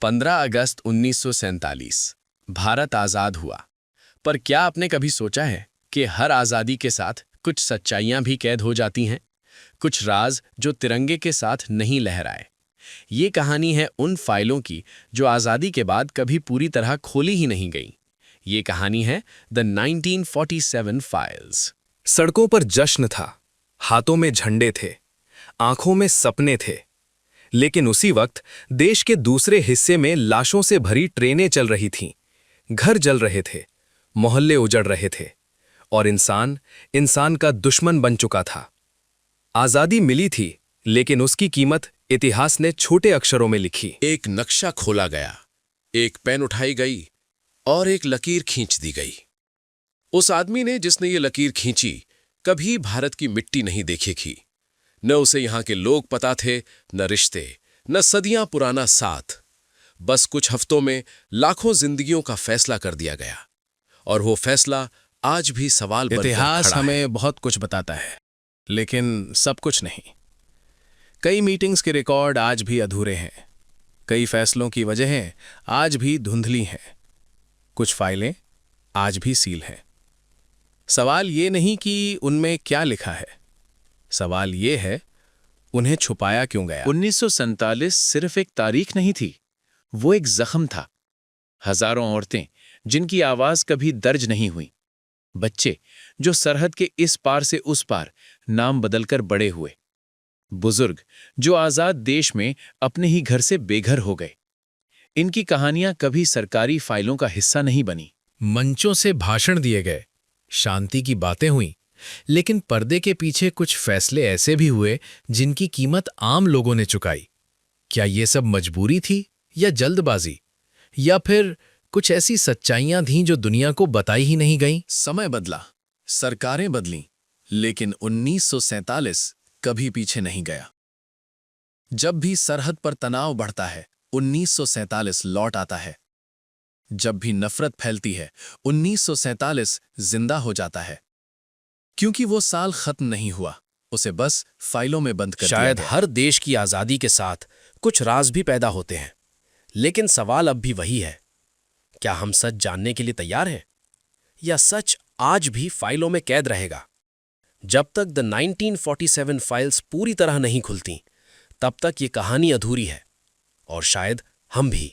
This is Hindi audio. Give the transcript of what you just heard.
15 अगस्त 1947 भारत आज़ाद हुआ। पर क्या आपने कभी सोचा है कि हर आज़ादी के साथ कुछ सच्चाइयां भी कैद हो जाती हैं, कुछ राज जो तिरंगे के साथ नहीं लहराए। ये कहानी है उन फाइलों की जो आज़ादी के बाद कभी पूरी तरह खोली ही नहीं गई। ये कहानी है द 1947 फाइल्स। सड़कों पर जश्न था, हाथों में झंडे थे, आंखों में सपने थे। लेकिन उसी वक्त देश के दूसरे हिस्से में लाशों से भरी ट्रेनें चल रही थीं, घर जल रहे थे, मोहल्ले उजड़ रहे थे और इंसान का दुश्मन बन चुका था। आज़ादी मिली थी, लेकिन उसकी कीमत इतिहास ने छोटे अक्षरों में लिखी। एक नक्शा खोला गया, एक पेन उठाई गई और एक लकीर खींच दी गई। उस आदमी ने जिसने ये लकीर खींची कभी भारत की मिट्टी नहीं देखी थी। न उसे यहां के लोग पता थे, न रिश्ते, न सदियां पुराना साथ। बस कुछ हफ्तों में लाखों जिंदगियों का फैसला कर दिया गया और वो फैसला आज भी सवाल बनकर इतिहास खड़ा है। हमें बहुत कुछ बताता है, लेकिन सब कुछ नहीं। कई मीटिंग्स के रिकॉर्ड आज भी अधूरे हैं, कई फैसलों की वजहें आज भी धुंधली हैं, कुछ फाइलें आज भी सील हैं। सवाल ये नहीं कि उनमें क्या लिखा है, सवाल ये है उन्हें छुपाया क्यों गया। 1947 सिर्फ एक तारीख नहीं थी, वो एक जख्म था। हजारों औरतें जिनकी आवाज कभी दर्ज नहीं हुई, बच्चे जो सरहद के इस पार से उस पार नाम बदलकर बड़े हुए, बुजुर्ग जो आजाद देश में अपने ही घर से बेघर हो गए। इनकी कहानियां कभी सरकारी फाइलों का हिस्सा नहीं बनी। मंचों से भाषण दिए गए, शांति की बातें हुई, लेकिन पर्दे के पीछे कुछ फैसले ऐसे भी हुए जिनकी कीमत आम लोगों ने चुकाई। क्या ये सब मजबूरी थी या जल्दबाजी, या फिर कुछ ऐसी सच्चाइयां थीं जो दुनिया को बताई ही नहीं गईं? समय बदला, सरकारें बदलीं, लेकिन 1947 कभी पीछे नहीं गया। जब भी सरहद पर तनाव बढ़ता है, 1947 लौट आता है। जब भी नफरत फैलती है, 1947 जिंदा हो जाता है। क्योंकि वो साल खत्म नहीं हुआ, उसे बस फाइलों में बंद कर दिया शायद गया। हर देश की आज़ादी के साथ कुछ राज भी पैदा होते हैं, लेकिन सवाल अब भी वही है, क्या हम सच जानने के लिए तैयार हैं, या सच आज भी फाइलों में कैद रहेगा? जब तक द 1947 फाइल्स पूरी तरह नहीं खुलती, तब तक ये कहानी अधूरी है, और शायद हम भी।